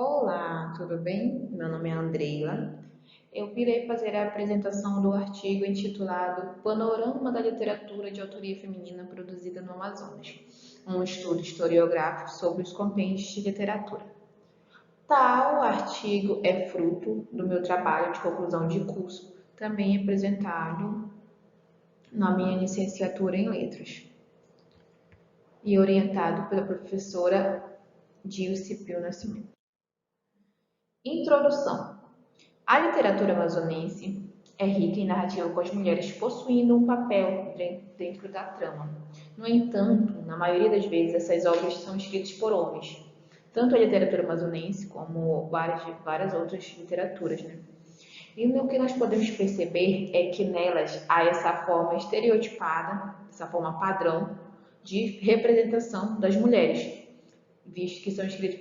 Olá, tudo bem? Meu nome é Andreila. Eu irei fazer a apresentação do artigo intitulado Panorama da Literatura de Autoria Feminina Produzida no Amazonas, um estudo historiográfico sobre os compêndios de literatura. Tal artigo é fruto do meu trabalho de conclusão de curso, também apresentado na minha licenciatura em Letras e orientado pela professora Dilce Pio Nascimento. Introdução. A literatura amazonense é rica em narrativa com as mulheres possuindo um papel dentro da trama. No entanto, na maioria das vezes, essas obras são escritas por homens, tanto a literatura amazonense como várias outras literaturas, né? E o que nós podemos perceber é que nelas há essa forma estereotipada, essa forma padrão de representação das mulheres, visto que são escritos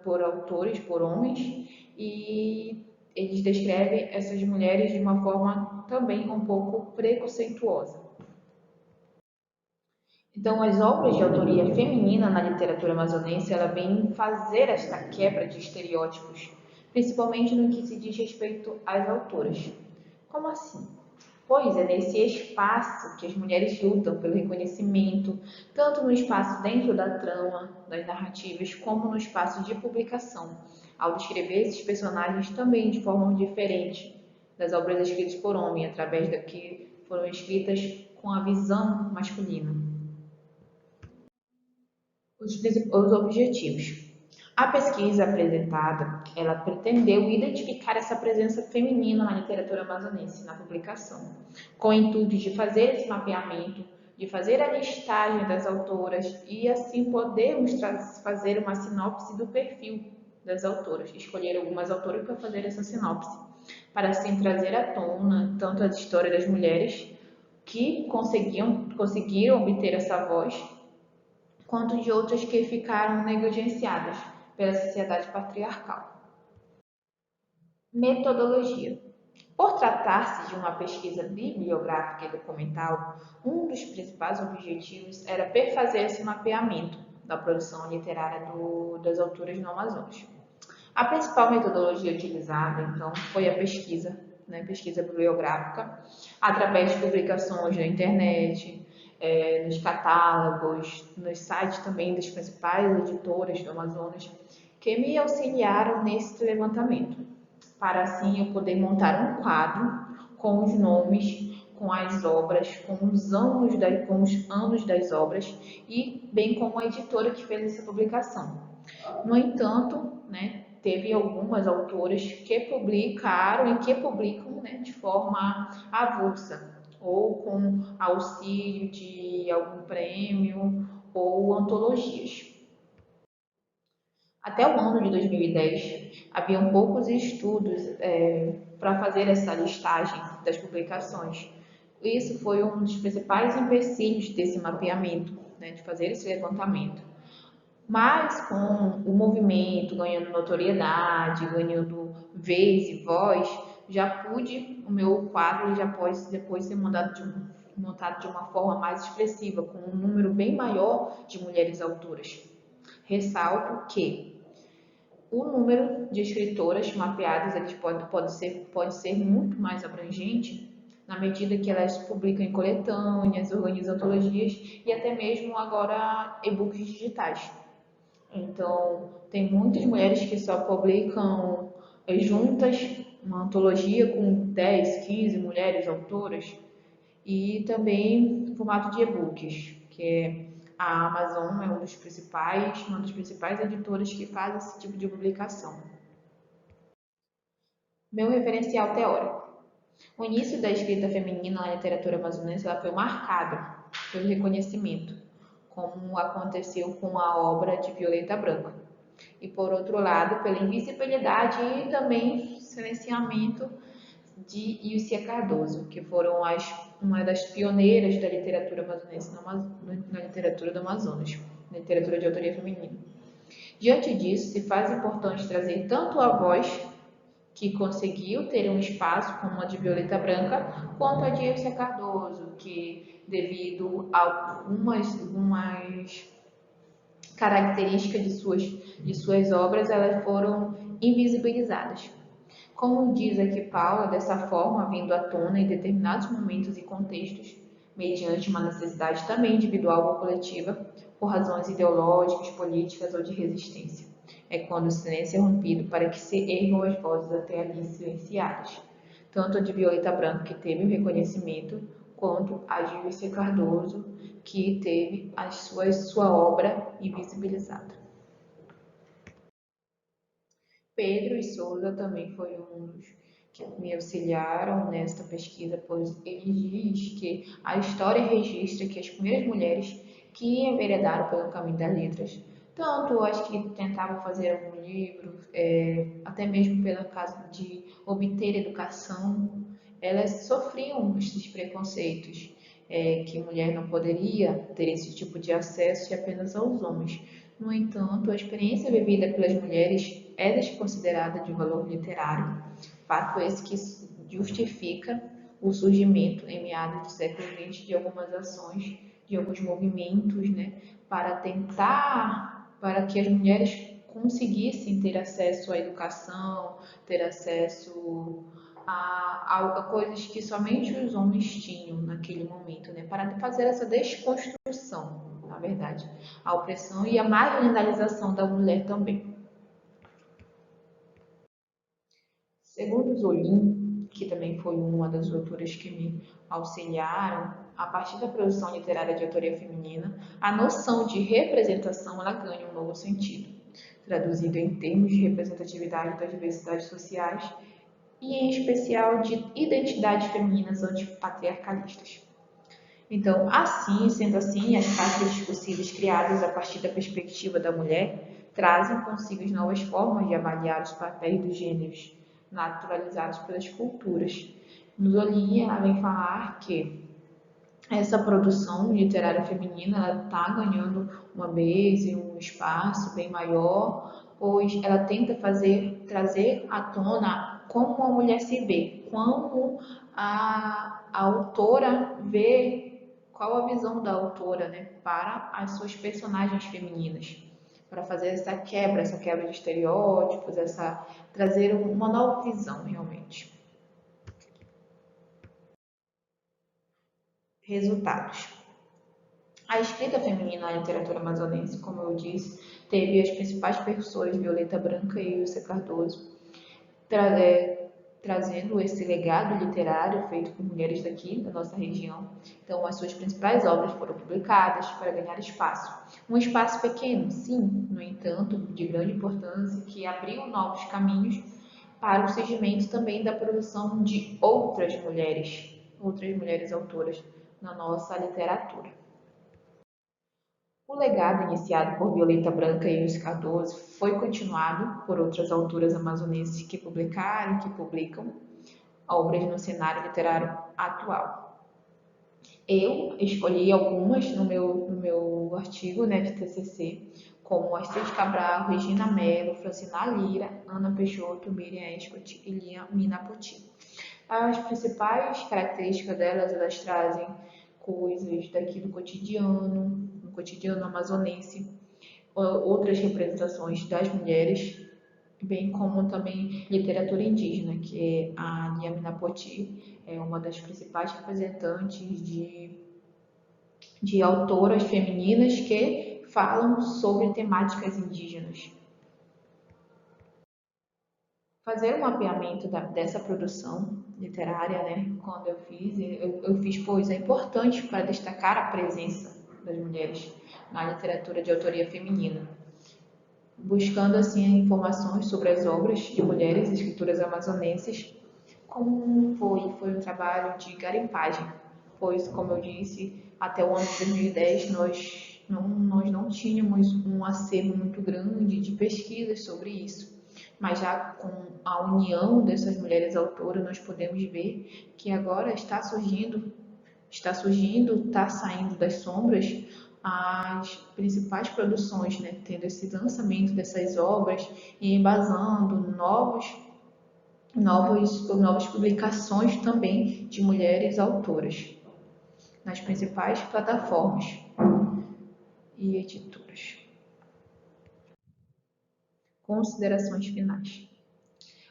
por autores, por homens, e eles descrevem essas mulheres de uma forma também um pouco preconceituosa. Então, as obras de autoria feminina na literatura amazonense, ela vem fazer esta quebra de estereótipos, principalmente no que se diz respeito às autoras. Como assim? Pois é nesse espaço que as mulheres lutam pelo reconhecimento, tanto no espaço dentro da trama, das narrativas, como no espaço de publicação, ao descrever esses personagens também de forma diferente das obras escritas por homem, através da que foram escritas com a visão masculina. Os objetivos. A pesquisa apresentada, ela pretendeu identificar essa presença feminina na literatura amazonense na publicação, com o intuito de fazer esse mapeamento, de fazer a listagem das autoras e assim podermos fazer uma sinopse do perfil das autoras, escolher algumas autoras para fazer essa sinopse, para assim trazer à tona tanto a história das mulheres que conseguiram obter essa voz, quanto de outras que ficaram negligenciadas pela sociedade patriarcal. Metodologia. Por tratar-se de uma pesquisa bibliográfica e documental, um dos principais objetivos era perfazer esse mapeamento da produção literária das autoras no Amazonas. A principal metodologia utilizada, então, foi a pesquisa, pesquisa bibliográfica, através de publicações na internet, nos catálogos, nos sites também das principais editoras do Amazonas, que me auxiliaram nesse levantamento, para assim eu poder montar um quadro com os nomes, com as obras, com os anos das obras e bem como a editora que fez essa publicação. No entanto, teve algumas autoras que publicaram e que publicam de forma avulsa, ou com auxílio de algum prêmio ou antologias. Até o ano de 2010, haviam poucos estudos para fazer essa listagem das publicações. Isso foi um dos principais empecilhos desse mapeamento, de fazer esse levantamento. Mas com o movimento ganhando notoriedade, ganhando vez e voz, o meu quadro já pode depois ser montado de uma forma mais expressiva, com um número bem maior de mulheres autoras. Ressalto que o número de escritoras mapeadas pode ser muito mais abrangente na medida que elas publicam em coletâneas, organizam antologias e até mesmo agora e-books digitais. Então, tem muitas mulheres que só publicam juntas uma antologia com 10, 15 mulheres autoras e também em formato de e-books, que a Amazon é uma das principais editoras que faz esse tipo de publicação. Meu referencial teórico. O início da escrita feminina na literatura amazonense ela foi marcado pelo reconhecimento, como aconteceu com a obra de Violeta Branca. E por outro lado, pela invisibilidade e também silenciamento de Ilcia Cardoso, que foram uma das pioneiras da literatura amazonense na literatura do Amazonas, na literatura de autoria feminina. Diante disso, se faz importante trazer tanto a voz que conseguiu ter um espaço como a de Violeta Branca, quanto a de Ilcia Cardoso, que devido a algumas características de suas obras, elas foram invisibilizadas. Como diz aqui Paula, dessa forma, vindo à tona em determinados momentos e contextos, mediante uma necessidade também individual ou coletiva, por razões ideológicas, políticas ou de resistência. É quando o silêncio é rompido para que se ergam as vozes até ali silenciadas. Tanto a de Violeta Branco, que teve o reconhecimento, quanto a de Ilse Cardoso, que teve sua obra invisibilizada. Pedro e Souza também foi um dos que me auxiliaram nesta pesquisa, pois ele diz que a história registra que as primeiras mulheres que enveredaram pelo caminho das letras, tanto as que tentavam fazer algum livro, até mesmo pelo caso de obter educação, elas sofriam esses preconceitos, que mulher não poderia ter esse tipo de acesso e apenas aos homens. No entanto, a experiência vivida pelas mulheres é desconsiderada de valor literário, fato esse que justifica o surgimento em meados do século XX de algumas ações, de alguns movimentos, né, para que as mulheres conseguissem ter acesso à educação, ter acesso a coisas que somente os homens tinham naquele momento, né, para fazer essa desconstrução, na verdade, a opressão e a marginalização da mulher também. Segundo Zolim, que também foi uma das autoras que me auxiliaram, a partir da produção literária de autoria feminina, a noção de representação ela ganha um novo sentido, traduzido em termos de representatividade das diversidades sociais e, em especial, de identidades femininas antipatriarcalistas. Então, sendo assim, as práticas discursivas criadas a partir da perspectiva da mulher trazem consigo novas formas de avaliar os papéis dos gêneros naturalizados pelas culturas. Zolinha ela vem falar que essa produção literária feminina está ganhando uma base, um espaço bem maior, pois ela tenta trazer à tona como a mulher se vê, como a autora vê, qual a visão da autora, né, para as suas personagens femininas, para fazer essa quebra de estereótipos, trazer uma nova visão realmente. Resultados. A escrita feminina na literatura amazonense, como eu disse, teve as principais percussores Violeta Branca e Ilse Cardoso, trazendo esse legado literário feito por mulheres daqui, da nossa região. Então, as suas principais obras foram publicadas para ganhar espaço. Um espaço pequeno, sim, no entanto, de grande importância, que abriu novos caminhos para o surgimento também da produção de outras mulheres autoras na nossa literatura. O legado iniciado por Violeta Branca e Ilse Cardoso foi continuado por outras autoras amazonenses que publicaram e que publicam obras no cenário literário atual. Eu escolhi algumas no meu artigo, né, de TCC, como Astrid Cabral, Regina Mello, Francina Lira, Ana Peixoto, Miriam Escott e Lia Minapoti. As principais características delas, elas trazem coisas daqui do cotidiano amazonense, outras representações das mulheres, bem como também literatura indígena, que é a Lia Minapoti é uma das principais representantes de autoras femininas que falam sobre temáticas indígenas. Fazer um mapeamento dessa produção literária, né, quando eu fiz, pois é importante para destacar a presença das mulheres na literatura de autoria feminina, buscando assim informações sobre as obras de mulheres escritoras amazonenses, como foi um trabalho de garimpagem, pois, como eu disse, até o ano de 2010 nós não tínhamos um acervo muito grande de pesquisas sobre isso. Mas já com a união dessas mulheres autoras, nós podemos ver que agora está saindo das sombras as principais produções, né, tendo esse lançamento dessas obras e embasando novas publicações também de mulheres autoras nas principais plataformas e editoras. Considerações finais.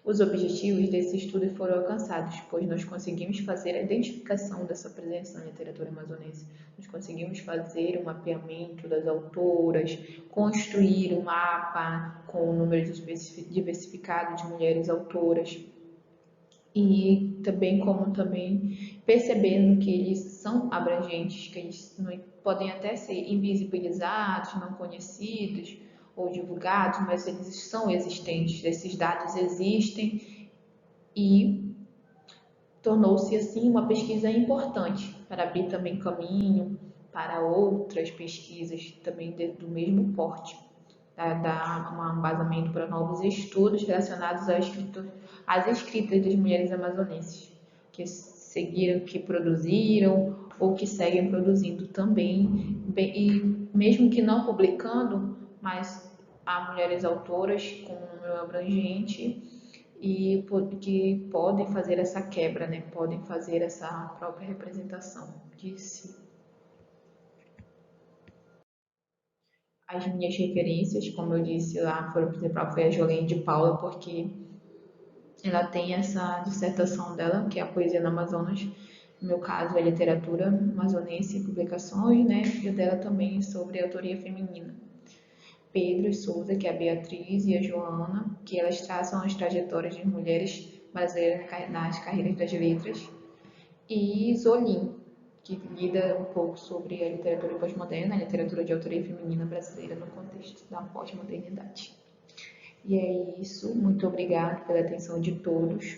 Os objetivos desse estudo foram alcançados, pois nós conseguimos fazer a identificação dessa presença na literatura amazonense, nós conseguimos fazer um mapeamento das autoras, construir um mapa com o número diversificado de mulheres autoras e também percebendo que eles são abrangentes, que eles não, podem até ser invisibilizados, não conhecidos, ou divulgados, mas eles são existentes, esses dados existem e tornou-se assim uma pesquisa importante para abrir também caminho para outras pesquisas também do mesmo porte, dar um embasamento para novos estudos relacionados às escritas das mulheres amazonenses, que seguiram, que produziram ou que seguem produzindo também, e mesmo que não publicando, mas há mulheres autoras com um número abrangente e que podem fazer essa quebra, né? Podem fazer essa própria representação de si. As minhas referências, como eu disse lá, foram principal foi a Jolene de Paula, porque ela tem essa dissertação dela, que é a poesia no Amazonas. No meu caso, é literatura amazonense e publicações, né? E o dela também é sobre autoria feminina. Pedro e Souza, que é a Beatriz, e a Joana, que elas traçam as trajetórias de mulheres brasileiras nas carreiras das letras. E Zolim, que lida um pouco sobre a literatura pós-moderna, a literatura de autoria feminina brasileira no contexto da pós-modernidade. E é isso, muito obrigada pela atenção de todos.